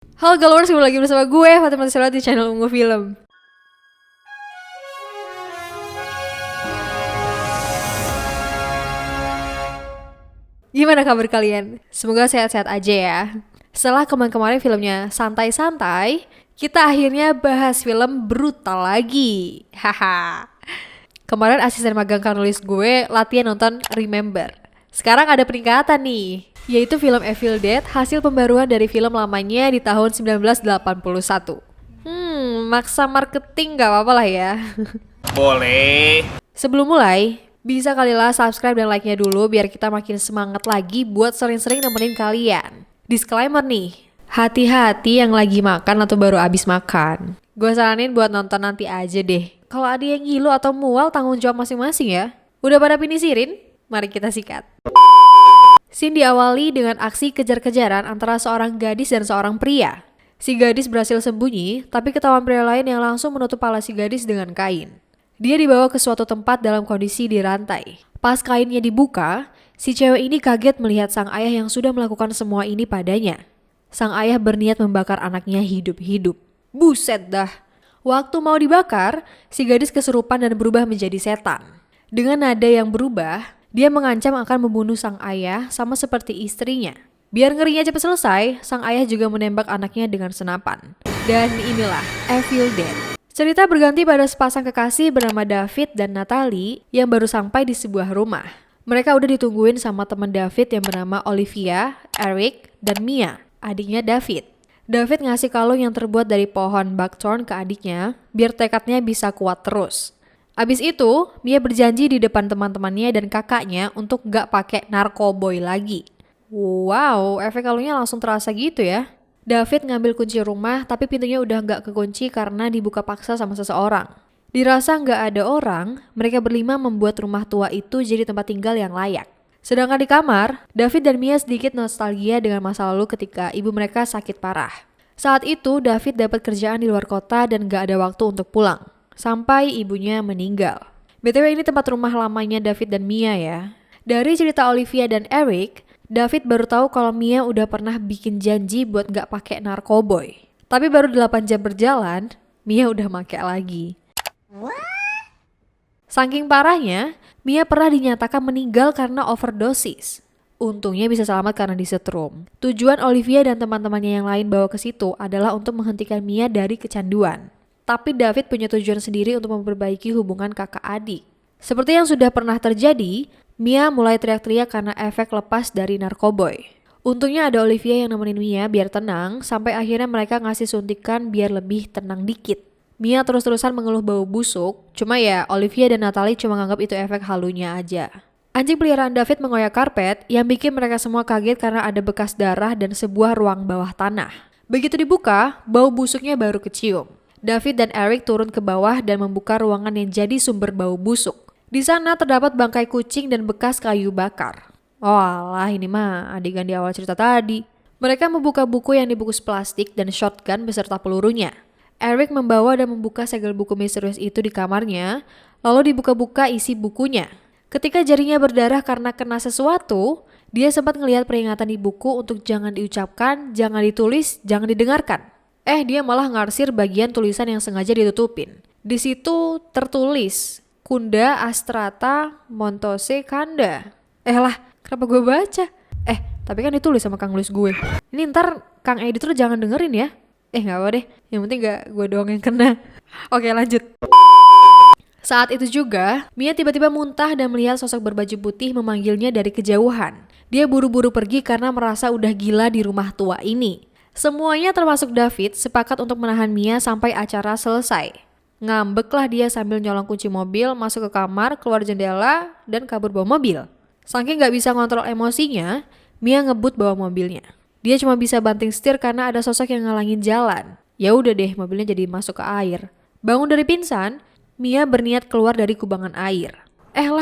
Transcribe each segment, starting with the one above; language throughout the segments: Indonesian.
Halo Galwers, kembali lagi bersama gue Fatima Tisela di channel Ungu Film. Gimana kabar kalian? Semoga sehat-sehat aja ya. Setelah kemarin filmnya santai-santai, kita akhirnya bahas film brutal lagi. Haha. Kemarin asisten magang nulis gue latihan nonton Remember. Sekarang ada peningkatan nih, yaitu film Evil Dead, hasil pembaruan dari film lamanya di tahun 1981. Maksa marketing gak apa-apa lah ya. Boleh. Sebelum mulai, bisa kali lah subscribe dan like-nya dulu biar kita makin semangat lagi buat sering-sering nemenin kalian. Disclaimer nih, hati-hati yang lagi makan atau baru abis makan. Gue saranin buat nonton nanti aja deh. Kalau ada yang ngilu atau mual, tanggung jawab masing-masing ya. Udah pada pinisirin? Mari kita sikat. Scene diawali dengan aksi kejar-kejaran antara seorang gadis dan seorang pria. Si gadis berhasil sembunyi, tapi ketahuan pria lain yang langsung menutup kepala si gadis dengan kain. Dia dibawa ke suatu tempat dalam kondisi dirantai. Pas kainnya dibuka, si cewek ini kaget melihat sang ayah yang sudah melakukan semua ini padanya. Sang ayah berniat membakar anaknya hidup-hidup. Buset dah. Waktu mau dibakar, si gadis kesurupan dan berubah menjadi setan. Dengan nada yang berubah, dia mengancam akan membunuh sang ayah sama seperti istrinya. Biar ngerinya cepat selesai, sang ayah juga menembak anaknya dengan senapan. Dan inilah Evil Dead. Cerita berganti pada sepasang kekasih bernama David dan Natalie yang baru sampai di sebuah rumah. Mereka udah ditungguin sama teman David yang bernama Olivia, Eric, dan Mia, adiknya David. David ngasih kalung yang terbuat dari pohon buckthorn ke adiknya biar tekadnya bisa kuat terus. Abis itu, Mia berjanji di depan teman-temannya dan kakaknya untuk gak pakai narkoboy lagi. Wow, efek kalungnya langsung terasa gitu ya. David ngambil kunci rumah tapi pintunya udah gak kekunci karena dibuka paksa sama seseorang. Dirasa gak ada orang, mereka berlima membuat rumah tua itu jadi tempat tinggal yang layak. Sedangkan di kamar, David dan Mia sedikit nostalgia dengan masa lalu ketika ibu mereka sakit parah. Saat itu, David dapat kerjaan di luar kota dan gak ada waktu untuk pulang. Sampai ibunya meninggal. BTW ini tempat rumah lamanya David dan Mia ya. Dari cerita Olivia dan Eric, David baru tahu kalau Mia udah pernah bikin janji buat gak pakai narkoboy. Tapi baru 8 jam berjalan, Mia udah make lagi. Saking parahnya, Mia pernah dinyatakan meninggal karena overdosis. Untungnya bisa selamat karena disetrum. Tujuan Olivia dan teman-temannya yang lain bawa ke situ adalah untuk menghentikan Mia dari kecanduan. Tapi David punya tujuan sendiri untuk memperbaiki hubungan kakak adik. Seperti yang sudah pernah terjadi, Mia mulai teriak-teriak karena efek lepas dari narkoboy. Untungnya ada Olivia yang nemenin Mia biar tenang, sampai akhirnya mereka ngasih suntikan biar lebih tenang dikit. Mia terus-terusan mengeluh bau busuk, cuma ya Olivia dan Natalie cuma nganggap itu efek halunya aja. Anjing peliharaan David mengoyak karpet yang bikin mereka semua kaget karena ada bekas darah dan sebuah ruang bawah tanah. Begitu dibuka, bau busuknya baru kecium. David dan Eric turun ke bawah dan membuka ruangan yang jadi sumber bau busuk. Di sana terdapat bangkai kucing dan bekas kayu bakar. Oh alah, ini mah adegan di awal cerita tadi. Mereka membuka buku yang dibungkus plastik dan shotgun beserta pelurunya. Eric membawa dan membuka segel buku misterius itu di kamarnya, lalu dibuka-buka isi bukunya. Ketika jarinya berdarah karena kena sesuatu, dia sempat ngelihat peringatan di buku untuk jangan diucapkan, jangan ditulis, jangan didengarkan. Dia malah ngarsir bagian tulisan yang sengaja ditutupin. Di situ tertulis, Kunda Astrata Montose Kanda. Kenapa gue baca? Tapi kan ditulis sama Kang nulis gue. Ini ntar Kang editor jangan dengerin ya. Gak apa deh, yang penting gak gue doang yang kena. Oke, lanjut. Saat itu juga, Mia tiba-tiba muntah dan melihat sosok berbaju putih memanggilnya dari kejauhan. Dia buru-buru pergi karena merasa udah gila di rumah tua ini. Semuanya termasuk David sepakat untuk menahan Mia sampai acara selesai. Ngambeklah dia sambil nyolong kunci mobil, masuk ke kamar, keluar jendela, dan kabur bawa mobil. Saking gak bisa ngontrol emosinya, Mia ngebut bawa mobilnya. Dia cuma bisa banting setir karena ada sosok yang ngalangin jalan. Ya udah deh, mobilnya jadi masuk ke air. Bangun dari pingsan, Mia berniat keluar dari kubangan air.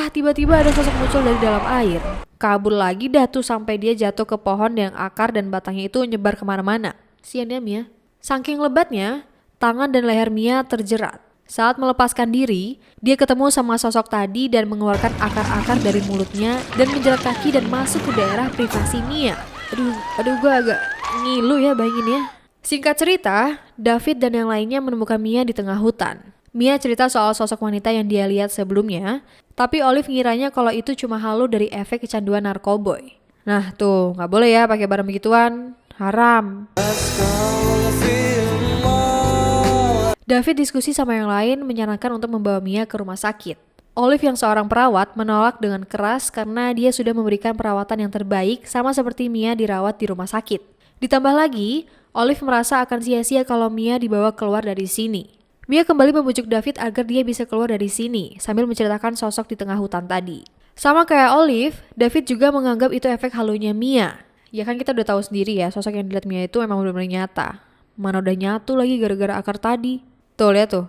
Tiba-tiba ada sosok muncul dari dalam air. Kabur lagi dah tuh sampai dia jatuh ke pohon yang akar dan batangnya itu nyebar kemana-mana. Sian ya Mia. Saking lebatnya, tangan dan leher Mia terjerat. Saat melepaskan diri, dia ketemu sama sosok tadi dan mengeluarkan akar-akar dari mulutnya dan menjerat kaki dan masuk ke daerah privasi Mia. Aduh gue agak ngilu ya bayanginnya. Singkat cerita, David dan yang lainnya menemukan Mia di tengah hutan. Mia cerita soal sosok wanita yang dia lihat sebelumnya, tapi Olive ngiranya kalau itu cuma halu dari efek kecanduan narkoboy. Nah tuh, nggak boleh ya pakai barang begituan, haram. David diskusi sama yang lain menyarankan untuk membawa Mia ke rumah sakit. Olive yang seorang perawat menolak dengan keras karena dia sudah memberikan perawatan yang terbaik sama seperti Mia dirawat di rumah sakit. Ditambah lagi, Olive merasa akan sia-sia kalau Mia dibawa keluar dari sini. Mia kembali membujuk David agar dia bisa keluar dari sini sambil menceritakan sosok di tengah hutan tadi. Sama kayak Olive, David juga menganggap itu efek halunya Mia. Ya kan kita udah tahu sendiri ya, sosok yang dilihat Mia itu memang benar-benar nyata. Mana udah nyatu lagi gara-gara akar tadi. Tuh, lihat tuh.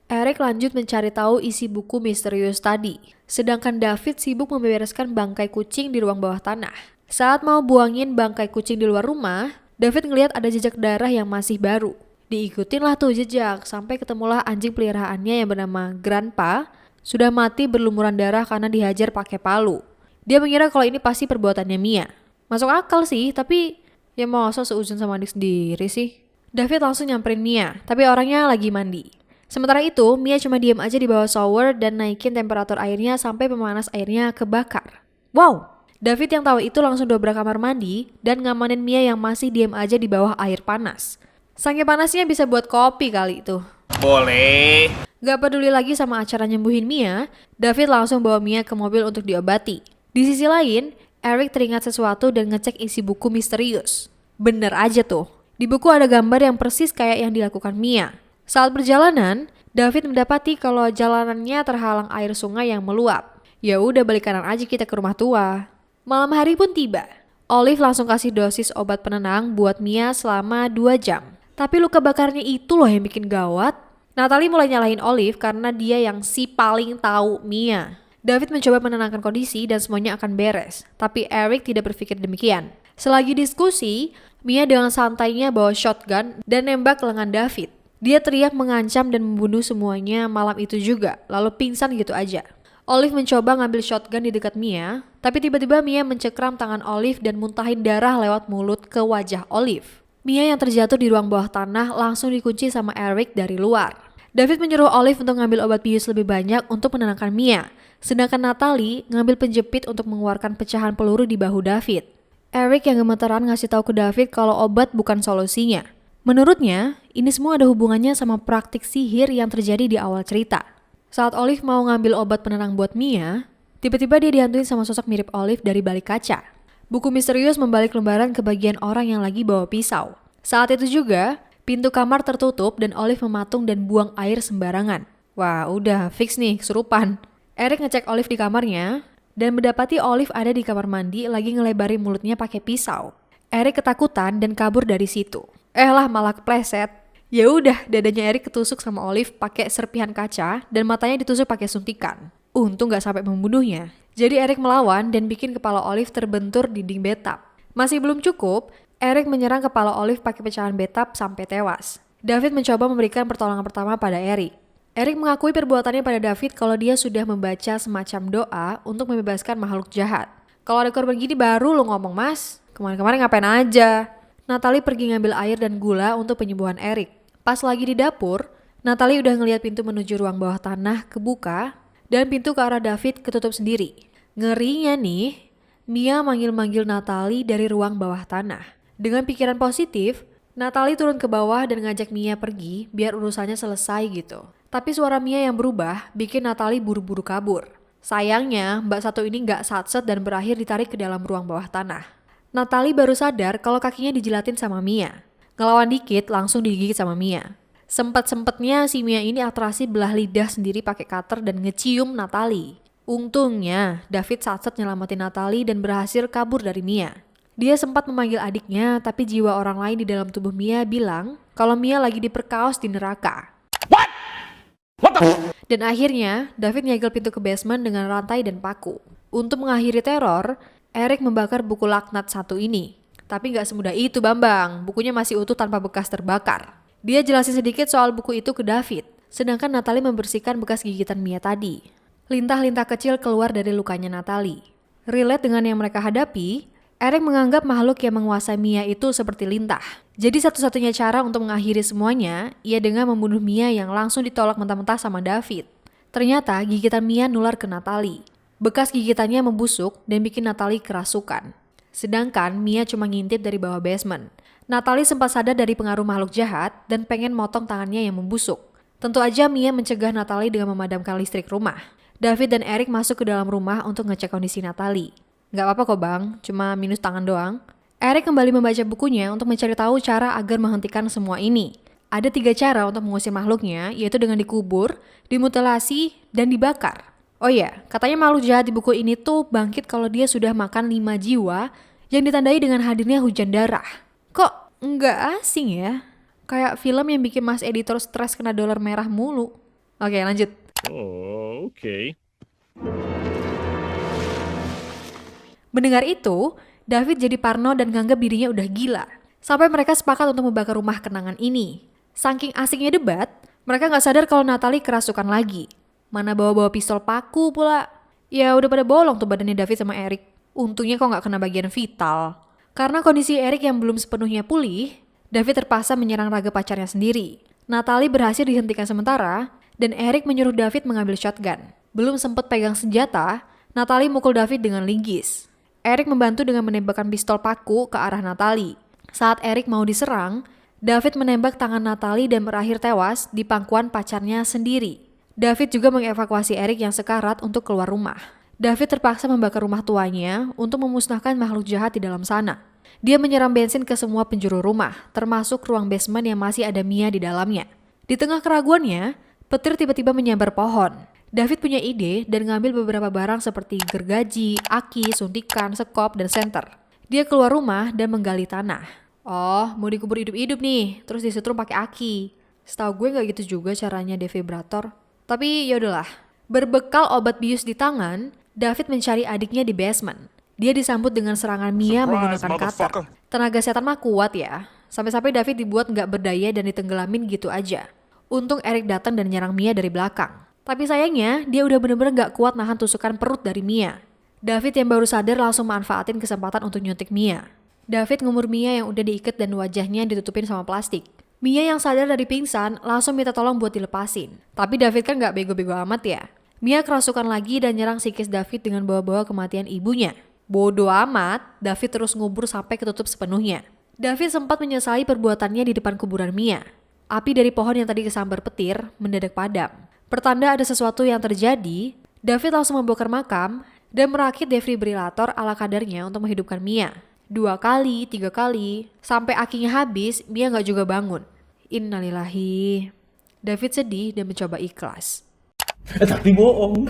Eric lanjut mencari tahu isi buku misterius tadi. Sedangkan David sibuk membereskan bangkai kucing di ruang bawah tanah. Saat mau buangin bangkai kucing di luar rumah, David ngelihat ada jejak darah yang masih baru. Diikutin lah tuh jejak, sampai ketemulah anjing peliharaannya yang bernama Grandpa, sudah mati berlumuran darah karena dihajar pakai palu. Dia mengira kalau ini pasti perbuatannya Mia. Masuk akal sih, tapi ya masa seuzon sama adik sendiri sih. David langsung nyamperin Mia, tapi orangnya lagi mandi. Sementara itu, Mia cuma diam aja di bawah shower dan naikin temperatur airnya sampai pemanas airnya kebakar. Wow! David yang tahu itu langsung dobrak kamar mandi dan ngamanin Mia yang masih diam aja di bawah air panas. Saking panasnya bisa buat kopi kali itu. Boleh. Gak peduli lagi sama acara nyembuhin Mia, David langsung bawa Mia ke mobil untuk diobati. Di sisi lain, Eric teringat sesuatu dan ngecek isi buku misterius. Bener aja tuh, di buku ada gambar yang persis kayak yang dilakukan Mia. Saat perjalanan, David mendapati kalau jalanannya terhalang air sungai yang meluap. Ya udah balik kanan aja kita ke rumah tua. Malam hari pun tiba. Olive langsung kasih dosis obat penenang buat Mia selama 2 jam. Tapi luka bakarnya itu loh yang bikin gawat. Natalie mulai nyalahin Olive karena dia yang si paling tahu Mia. David mencoba menenangkan kondisi dan semuanya akan beres. Tapi Eric tidak berpikir demikian. Selagi diskusi, Mia dengan santainya bawa shotgun dan nembak ke lengan David. Dia teriak mengancam dan membunuh semuanya malam itu juga, lalu pingsan gitu aja. Olive mencoba ngambil shotgun di dekat Mia, tapi tiba-tiba Mia mencekram tangan Olive dan muntahin darah lewat mulut ke wajah Olive. Mia yang terjatuh di ruang bawah tanah langsung dikunci sama Eric dari luar. David menyuruh Olive untuk ngambil obat bius lebih banyak untuk menenangkan Mia, sedangkan Natalie ngambil penjepit untuk mengeluarkan pecahan peluru di bahu David. Eric yang gemeteran ngasih tahu ke David kalau obat bukan solusinya. Menurutnya, ini semua ada hubungannya sama praktik sihir yang terjadi di awal cerita. Saat Olive mau ngambil obat penenang buat Mia, tiba-tiba dia dihantuin sama sosok mirip Olive dari balik kaca. Buku misterius membalik lembaran ke bagian orang yang lagi bawa pisau. Saat itu juga, pintu kamar tertutup dan Olive mematung dan buang air sembarangan. Wah, udah fix nih, kesurupan. Eric ngecek Olive di kamarnya dan mendapati Olive ada di kamar mandi lagi ngelebarin mulutnya pakai pisau. Eric ketakutan dan kabur dari situ. Malah kepleset. Ya udah, dadanya Eric ketusuk sama Olive pakai serpihan kaca dan matanya ditusuk pakai suntikan. Untung gak sampai membunuhnya. Jadi Eric melawan dan bikin kepala Olive terbentur di dinding bathtub. Masih belum cukup, Eric menyerang kepala Olive pakai pecahan bathtub sampai tewas. David mencoba memberikan pertolongan pertama pada Eric. Eric mengakui perbuatannya pada David kalau dia sudah membaca semacam doa untuk membebaskan makhluk jahat. Kalau ada korban gini baru lo ngomong, Mas. Kemarin-kemarin ngapain aja? Natalie pergi ngambil air dan gula untuk penyembuhan Eric. Pas lagi di dapur, Natalie udah ngeliat pintu menuju ruang bawah tanah kebuka dan pintu ke arah David ketutup sendiri. Ngerinya nih, Mia manggil-manggil Natalie dari ruang bawah tanah. Dengan pikiran positif, Natalie turun ke bawah dan ngajak Mia pergi biar urusannya selesai gitu. Tapi suara Mia yang berubah bikin Natalie buru-buru kabur. Sayangnya, mbak satu ini gak satset dan berakhir ditarik ke dalam ruang bawah tanah. Natalie baru sadar kalau kakinya dijilatin sama Mia. Ngelawan dikit langsung digigit sama Mia. Sempet-sempetnya si Mia ini atraksi belah lidah sendiri pakai cutter dan ngecium Natalie. Untungnya David satset nyelamatin Natalie dan berhasil kabur dari Mia. Dia sempat memanggil adiknya, tapi jiwa orang lain di dalam tubuh Mia bilang kalau Mia lagi diperkaos di neraka. Dan akhirnya David nyegel pintu ke basement dengan rantai dan paku. Untuk mengakhiri teror, Eric membakar buku laknat satu ini. Tapi gak semudah itu Bambang, bukunya masih utuh tanpa bekas terbakar. Dia jelasin sedikit soal buku itu ke David, sedangkan Natalie membersihkan bekas gigitan Mia tadi. Lintah-lintah kecil keluar dari lukanya Natalie. Relate dengan yang mereka hadapi, Eric menganggap makhluk yang menguasai Mia itu seperti lintah. Jadi satu-satunya cara untuk mengakhiri semuanya, ia dengan membunuh Mia yang langsung ditolak mentah-mentah sama David. Ternyata gigitan Mia nular ke Natalie. Bekas gigitannya membusuk dan bikin Natalie kerasukan. Sedangkan Mia cuma ngintip dari bawah basement. Natalie sempat sadar dari pengaruh makhluk jahat dan pengen motong tangannya yang membusuk. Tentu aja Mia mencegah Natalie dengan memadamkan listrik rumah. David dan Eric masuk ke dalam rumah untuk ngecek kondisi Natalie. Gak apa-apa kok bang, cuma minus tangan doang. Eric kembali membaca bukunya untuk mencari tahu cara agar menghentikan semua ini. Ada 3 cara untuk mengusir makhluknya, yaitu dengan dikubur, dimutilasi, dan dibakar. Oh iya, katanya makhluk jahat di buku ini tuh bangkit kalau dia sudah makan 5 jiwa yang ditandai dengan hadirnya hujan darah. Kok nggak asing ya? Kayak film yang bikin mas editor stres kena dolar merah mulu. Oke, lanjut. Oh, okay. Mendengar itu, David jadi parno dan nganggap dirinya udah gila. Sampai mereka sepakat untuk membakar rumah kenangan ini. Saking asiknya debat, mereka nggak sadar kalau Natalie kerasukan lagi. Mana bawa-bawa pistol paku pula. Ya udah pada bolong tuh badannya David sama Eric. Untungnya kok nggak kena bagian vital. Karena kondisi Eric yang belum sepenuhnya pulih, David terpaksa menyerang raga pacarnya sendiri. Natalie berhasil dihentikan sementara, dan Eric menyuruh David mengambil shotgun. Belum sempat pegang senjata, Natalie mukul David dengan linggis. Eric membantu dengan menembakkan pistol paku ke arah Natalie. Saat Eric mau diserang, David menembak tangan Natalie dan berakhir tewas di pangkuan pacarnya sendiri. David juga mengevakuasi Eric yang sekarat untuk keluar rumah. David terpaksa membakar rumah tuanya untuk memusnahkan makhluk jahat di dalam sana. Dia menyiram bensin ke semua penjuru rumah, termasuk ruang basement yang masih ada Mia di dalamnya. Di tengah keraguannya, petir tiba-tiba menyambar pohon. David punya ide dan ngambil beberapa barang seperti gergaji, aki, suntikan, sekop, dan senter. Dia keluar rumah dan menggali tanah. Oh, mau dikubur hidup-hidup nih, terus disetrum pakai aki. Setahu gue nggak gitu juga caranya defibrator. Tapi yaudahlah. Berbekal obat bius di tangan, David mencari adiknya di basement. Dia disambut dengan serangan Mia menggunakan cutter. Tenaga setan mah kuat ya. Sampai-sampai David dibuat nggak berdaya dan ditenggelamin gitu aja. Untung Eric datang dan nyerang Mia dari belakang. Tapi sayangnya, dia udah bener-bener nggak kuat nahan tusukan perut dari Mia. David yang baru sadar langsung manfaatin kesempatan untuk nyuntik Mia. David ngumur Mia yang udah diikat dan wajahnya ditutupin sama plastik. Mia yang sadar dari pingsan langsung minta tolong buat dilepasin. Tapi David kan gak bego-bego amat ya. Mia kerasukan lagi dan nyerang psikis David dengan bawa-bawa kematian ibunya. Bodoh amat, David terus ngubur sampai ketutup sepenuhnya. David sempat menyesali perbuatannya di depan kuburan Mia. Api dari pohon yang tadi kesambar petir mendadak padam. Pertanda ada sesuatu yang terjadi, David langsung membongkar makam dan merakit defibrilator ala kadarnya untuk menghidupkan Mia. 2 kali, 3 kali, sampai akinya habis, Mia gak juga bangun. Innalillahi. David sedih dan mencoba ikhlas. Tapi bohong.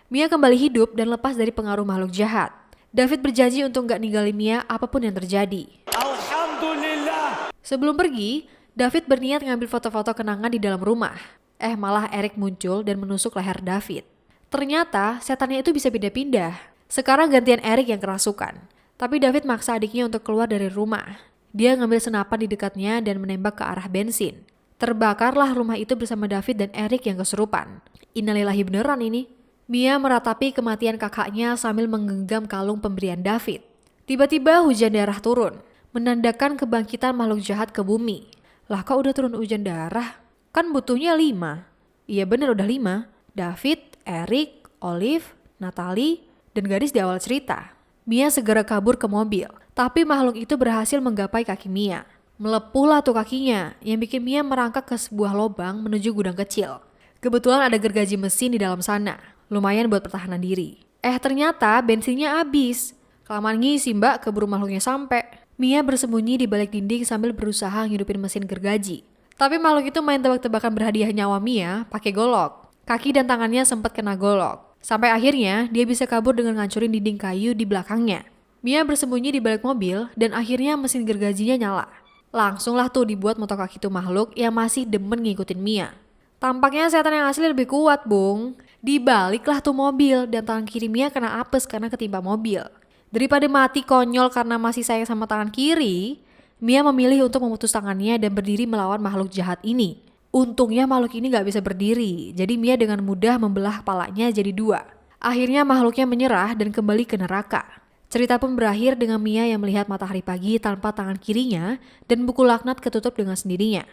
Mia kembali hidup dan lepas dari pengaruh makhluk jahat. David berjanji untuk gak ninggalin Mia apapun yang terjadi. Alhamdulillah. Sebelum pergi, David berniat ngambil foto-foto kenangan di dalam rumah. Malah Eric muncul dan menusuk leher David. Ternyata setannya itu bisa pindah-pindah. Sekarang gantian Eric yang kerasukan. Tapi David maksa adiknya untuk keluar dari rumah. Dia ngambil senapan di dekatnya dan menembak ke arah bensin. Terbakarlah rumah itu bersama David dan Eric yang kesurupan. Innalillahi beneran ini. Mia meratapi kematian kakaknya sambil menggenggam kalung pemberian David. Tiba-tiba hujan darah turun, menandakan kebangkitan makhluk jahat ke bumi. Lah kok udah turun hujan darah? Kan butuhnya 5. Iya bener udah 5. David, Eric, Olive, Natalie, dan gadis di awal cerita. Mia segera kabur ke mobil, tapi makhluk itu berhasil menggapai kaki Mia. Melepuhlah tuh kakinya, yang bikin Mia merangkak ke sebuah lubang menuju gudang kecil. Kebetulan ada gergaji mesin di dalam sana, lumayan buat pertahanan diri. Ternyata bensinnya habis. Kelamaan ngisi mbak, keburu makhluknya sampai. Mia bersembunyi di balik dinding sambil berusaha ngidupin mesin gergaji. Tapi makhluk itu main tebak-tebakan berhadiah nyawa Mia pakai golok. Kaki dan tangannya sempat kena golok. Sampai akhirnya dia bisa kabur dengan ngancurin dinding kayu di belakangnya. Mia bersembunyi di balik mobil dan akhirnya mesin gergajinya nyala. Langsunglah tuh dibuat motor kaki itu makhluk yang masih demen ngikutin Mia. Tampaknya setan yang asli lebih kuat, Bung. Dibaliklah tuh mobil dan tangan kiri Mia kena apes karena ketimpa mobil. Daripada mati konyol karena masih sayang sama tangan kiri, Mia memilih untuk memutus tangannya dan berdiri melawan makhluk jahat ini. Untungnya makhluk ini gak bisa berdiri, jadi Mia dengan mudah membelah kepalanya jadi 2. Akhirnya makhluknya menyerah dan kembali ke neraka. Cerita pun berakhir dengan Mia yang melihat matahari pagi tanpa tangan kirinya dan buku laknat ketutup dengan sendirinya.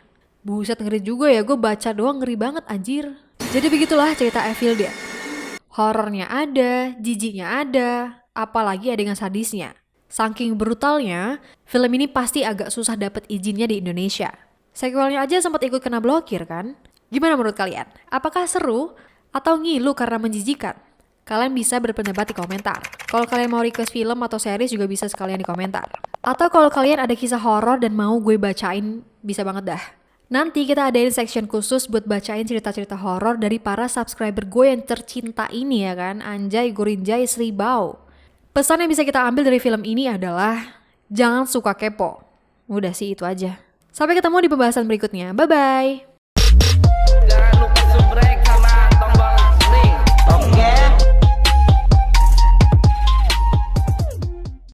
Buset, ngeri juga ya, gue baca doang ngeri banget anjir. Jadi begitulah cerita Evil Dead. Horornya ada, jijiknya ada, apalagi adegan sadisnya. Saking brutalnya, film ini pasti agak susah dapat izinnya di Indonesia. Sequelnya aja sempat ikut kena blokir kan? Gimana menurut kalian? Apakah seru atau ngilu karena menjijikan? Kalian bisa berpendapat di komentar. Kalau kalian mau request film atau series juga bisa sekalian di komentar. Atau kalau kalian ada kisah horor dan mau gue bacain, bisa banget dah. Nanti kita adain section khusus buat bacain cerita-cerita horor dari para subscriber gue yang tercinta ini ya kan. Anjay, Gorinjay, Sribau. Pesan yang bisa kita ambil dari film ini adalah jangan suka kepo. Udah sih itu aja. Sampai ketemu di pembahasan berikutnya. Bye-bye.